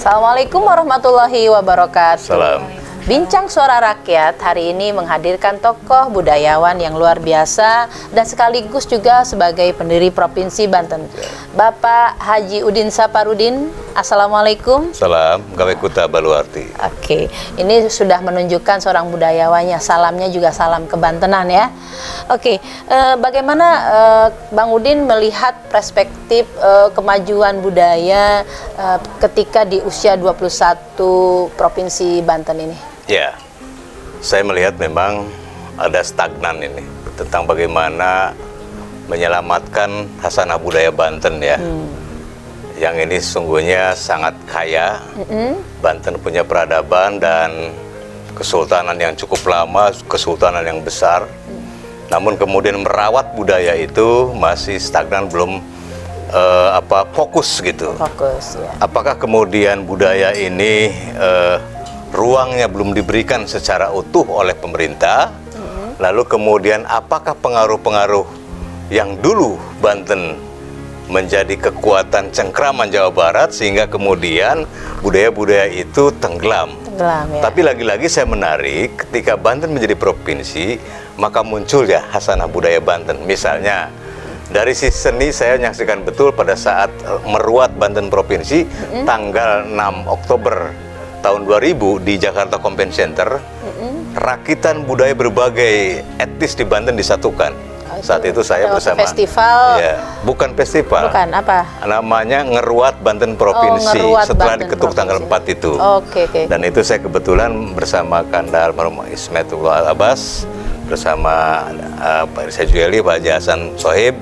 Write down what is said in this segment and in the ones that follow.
Assalamualaikum warahmatullahi wabarakatuh. Salam. Bincang Suara Rakyat hari ini menghadirkan tokoh budayawan yang luar biasa dan sekaligus juga sebagai pendiri Provinsi Banten, Bapak Haji Udin Saparudin. Assalamualaikum. Salam, gawe kuta Baluarti. Oke, ini sudah menunjukkan seorang budayawannya. Salamnya juga salam kebantenan ya. Oke, bagaimana Bang Udin melihat perspektif kemajuan budaya ketika di usia 21 Provinsi Banten ini? Ya, saya melihat memang ada stagnan ini tentang bagaimana menyelamatkan khasanah budaya Banten ya. Yang ini sesungguhnya sangat kaya. Banten punya peradaban dan kesultanan yang cukup lama, kesultanan yang besar. Namun kemudian merawat budaya itu masih stagnan, belum fokus gitu. Fokus ya. Apakah kemudian budaya ini ruangnya belum diberikan secara utuh oleh pemerintah? Lalu kemudian apakah pengaruh-pengaruh yang dulu Banten menjadi kekuatan cengkraman Jawa Barat sehingga kemudian budaya-budaya itu tenggelam Ya. Tapi lagi-lagi saya menarik, ketika Banten menjadi provinsi, maka muncul ya khasanah budaya Banten. Misalnya, dari sisi seni saya menyaksikan betul pada saat meruat Banten provinsi, tanggal 6 Oktober tahun 2000 di Jakarta Convention Center, rakitan budaya berbagai etnis di Banten disatukan. Saat itu saya bersama festival. Ya, bukan festival. Bukan apa? Namanya Ngeruat Banten Provinsi. Ngeruat Setelah Banten diketuk Provinsi. tanggal 4 itu. Oke. Dan itu saya kebetulan bersama Kandal Marhum Ismetullah Abbas, bersama Pak Irsa Jueli, Pak Haji Hasan Sohib,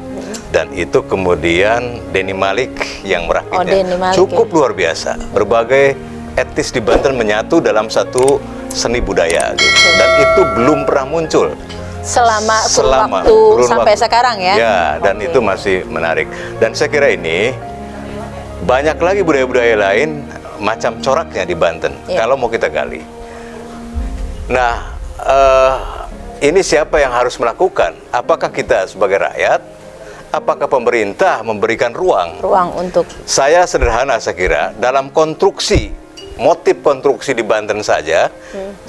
dan itu kemudian Denny Malik yang merakitnya. Denny Malik, cukup luar biasa. Berbagai etnis di Banten menyatu dalam satu seni budaya gitu. Dan itu belum pernah muncul Selama waktu kurun sampai waktu. sekarang ya? Ya, dan Oke. itu masih menarik. Dan saya kira ini banyak lagi budaya-budaya lain macam coraknya di Banten, kalau mau kita gali. Nah, ini siapa yang harus melakukan? Apakah kita sebagai rakyat? Apakah pemerintah memberikan ruang? Ruang untuk... Saya sederhana, saya kira, dalam konstruksi, motif konstruksi di Banten saja,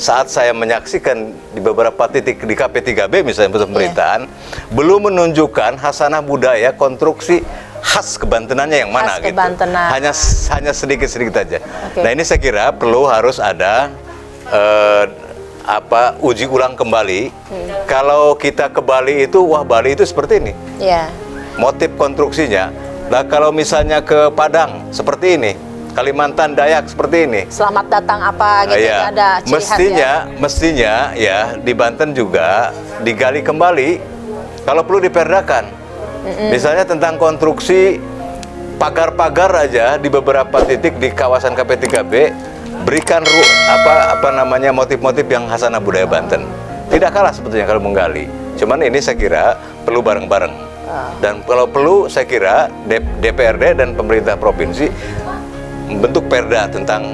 saat saya menyaksikan di beberapa titik di KP3B misalnya pemerintahan, belum menunjukkan khasanah budaya konstruksi khas kebantenannya yang mana Khas gitu. kebantenan. Hanya sedikit-sedikit aja. Oke. Nah, ini saya kira perlu harus ada uji ulang kembali. Kalau kita ke Bali itu, wah Bali itu seperti ini. Ya. Motif konstruksinya. Nah, kalau misalnya ke Padang seperti ini, Kalimantan Dayak seperti ini. Selamat datang apa gitu Ya, ada ciri khas ya. mestinya ya di Banten juga digali kembali, kalau perlu diperdakan. Misalnya tentang konstruksi pagar-pagar aja di beberapa titik di kawasan KP3B, berikan motif-motif yang khasanah budaya Banten. Tidak kalah sebetulnya kalau menggali. Cuman ini saya kira perlu bareng-bareng. Dan kalau perlu saya kira DPRD dan pemerintah provinsi membentuk perda tentang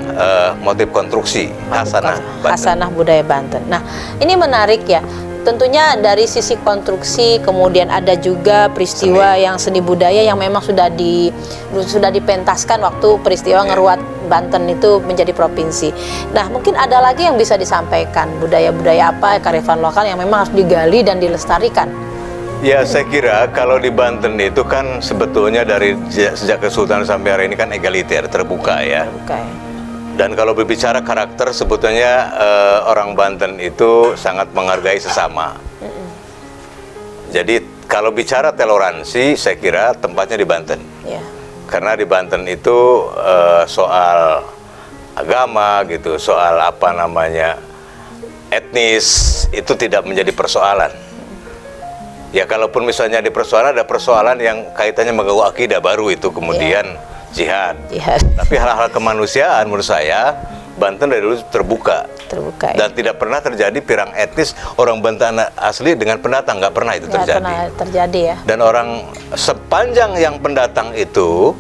motif konstruksi khasanah Banten. Khasanah budaya Banten. Nah, ini menarik ya. Tentunya dari sisi konstruksi, kemudian ada juga peristiwa yang seni budaya yang memang sudah dipentaskan waktu peristiwa Ngeruat Banten itu menjadi provinsi. Nah, mungkin ada lagi yang bisa disampaikan, budaya-budaya apa, kearifan lokal yang memang harus digali dan dilestarikan. Ya, saya kira kalau di Banten itu kan sebetulnya dari sejak Kesultanan sampai hari ini kan egaliter, terbuka ya. Oke. Dan kalau berbicara karakter, sebetulnya orang Banten itu sangat menghargai sesama. Jadi kalau bicara toleransi, saya kira tempatnya di Banten. Ya. Karena di Banten itu soal agama gitu, soal etnis itu tidak menjadi persoalan. Ya kalaupun misalnya di persoalan, ada persoalan yang kaitannya mengganggu akidah, baru itu kemudian jihad. Tapi hal-hal kemanusiaan menurut saya Banten dari dulu terbuka Ya. dan tidak pernah terjadi pirang etnis orang Banten asli dengan pendatang, nggak pernah itu terjadi. Pernah terjadi ya. Dan orang sepanjang yang pendatang itu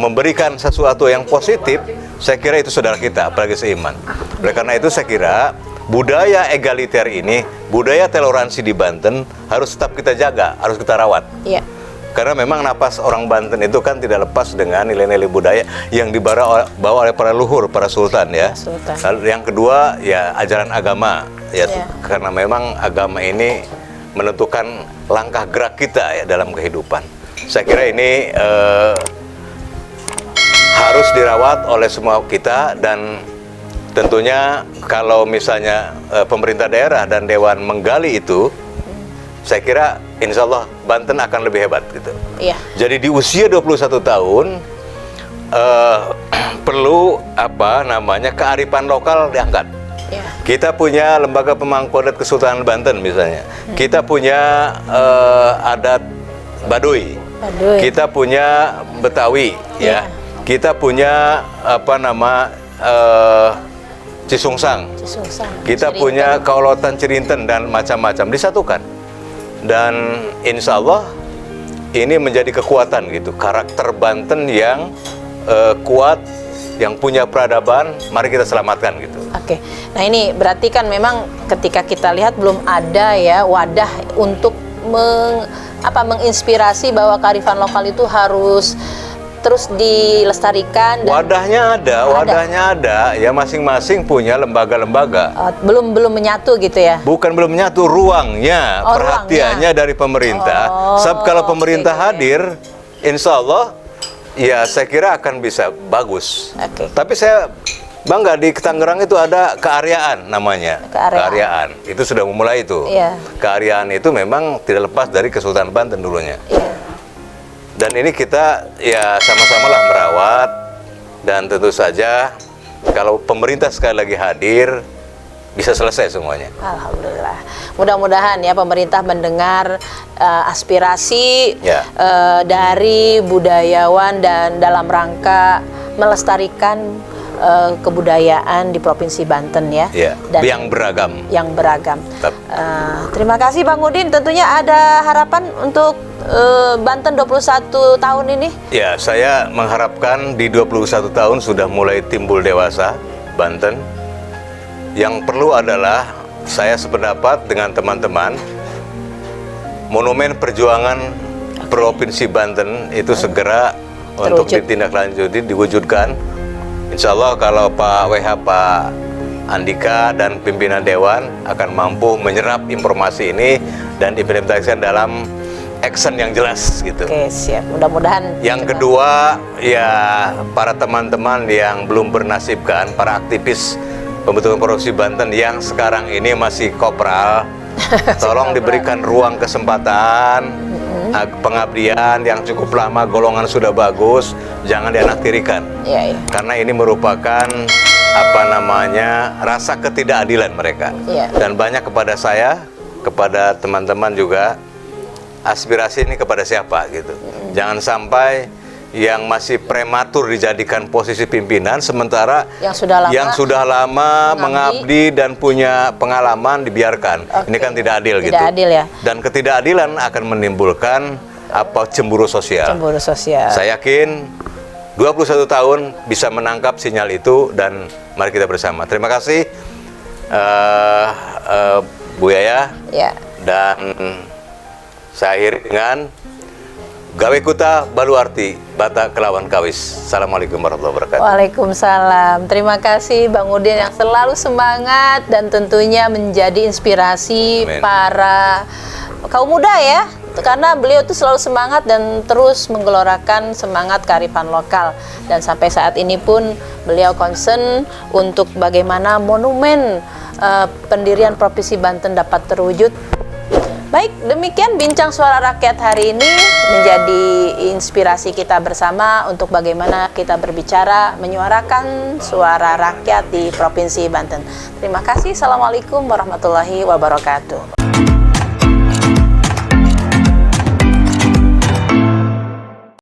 memberikan sesuatu yang positif, saya kira itu saudara kita, apalagi seiman. Oleh karena itu saya kira budaya egaliter ini, budaya toleransi di Banten harus tetap kita jaga, harus kita rawat. Iya. Karena memang napas orang Banten itu kan tidak lepas dengan nilai-nilai budaya yang dibawa oleh para luhur, para sultan ya. Sultan. Lalu yang kedua ya ajaran agama ya, Ya. karena memang agama ini menentukan langkah gerak kita ya dalam kehidupan. Saya kira ini harus dirawat oleh semua kita, dan tentunya kalau misalnya pemerintah daerah dan dewan menggali itu, saya kira insya Allah Banten akan lebih hebat gitu. Iya. Jadi di usia 21 tahun perlu kearifan lokal diangkat. Iya. Kita punya lembaga pemangku adat Kesultanan Banten misalnya. Kita punya adat Baduy. Kita punya Betawi ya. Kita punya Cisungsang. Kita punya Kaulotan Cirinten dan macam-macam, disatukan. Dan insya Allah ini menjadi kekuatan gitu, karakter Banten yang kuat, yang punya peradaban, mari kita selamatkan gitu. Oke, nah ini berarti kan memang ketika kita lihat belum ada ya wadah untuk menginspirasi bahwa kearifan lokal itu harus terus dilestarikan. Wadahnya ada, ya masing-masing punya lembaga-lembaga. Belum menyatu gitu ya? Bukan belum menyatu, ruangnya, perhatiannya dari pemerintah. Sebab kalau pemerintah hadir, insya Allah, ya saya kira akan bisa bagus. Tapi saya bangga di Tangerang itu ada kearyaan namanya. Kearyaan. Itu sudah memulai itu. Kearyaan itu memang tidak lepas dari Kesultanan Banten dulunya. Dan ini kita ya sama-sama lah merawat, dan tentu saja kalau pemerintah sekali lagi hadir bisa selesai semuanya. Alhamdulillah. Mudah-mudahan ya pemerintah mendengar aspirasi dari budayawan dan dalam rangka melestarikan kebudayaan di Provinsi Banten ya. Dan yang beragam. Terima kasih Bang Udin. Tentunya ada harapan untuk Banten 21 tahun ini? Ya, saya mengharapkan di 21 tahun sudah mulai timbul dewasa Banten. Yang perlu adalah saya sependapat dengan teman-teman, monumen perjuangan Provinsi Banten itu segera untuk ditindaklanjuti, diwujudkan. Insya Allah kalau Pak WH, Pak Andika dan pimpinan Dewan akan mampu menyerap informasi ini dan implementasikan dalam action yang jelas gitu. Oke, siap. Mudah-mudahan. Yang kedua, ya para teman-teman yang belum bernasibkan, para aktivis pembentukan Provinsi Banten yang sekarang ini masih kopral, tolong diberikan ruang kesempatan, pengabdian yang cukup lama, golongan sudah bagus, jangan dianaktirikan. Karena ini merupakan rasa ketidakadilan mereka. Dan banyak kepada saya, kepada teman-teman juga, aspirasi ini kepada siapa gitu. Jangan sampai yang masih prematur dijadikan posisi pimpinan, sementara yang sudah lama mengabdi dan punya pengalaman dibiarkan. Ini kan tidak adil gitu. Dan ketidakadilan akan menimbulkan cemburu sosial. Saya yakin 21 tahun bisa menangkap sinyal itu, dan mari kita bersama. Terima kasih Bu Yaya. Dan saya akhiri dengan Gawe Kuta Baluarti Bata Kelawan Kawis. Assalamualaikum warahmatullahi wabarakatuh. Waalaikumsalam. Terima kasih Bang Udin yang selalu semangat dan tentunya menjadi inspirasi para kaum muda ya. Karena beliau tuh selalu semangat dan terus menggelorakan semangat kearifan lokal. Dan sampai saat ini pun beliau concern untuk bagaimana monumen pendirian Provinsi Banten dapat terwujud. Baik, demikian Bincang Suara Rakyat hari ini menjadi inspirasi kita bersama untuk bagaimana kita berbicara, menyuarakan suara rakyat di Provinsi Banten. Terima kasih. Assalamualaikum warahmatullahi wabarakatuh.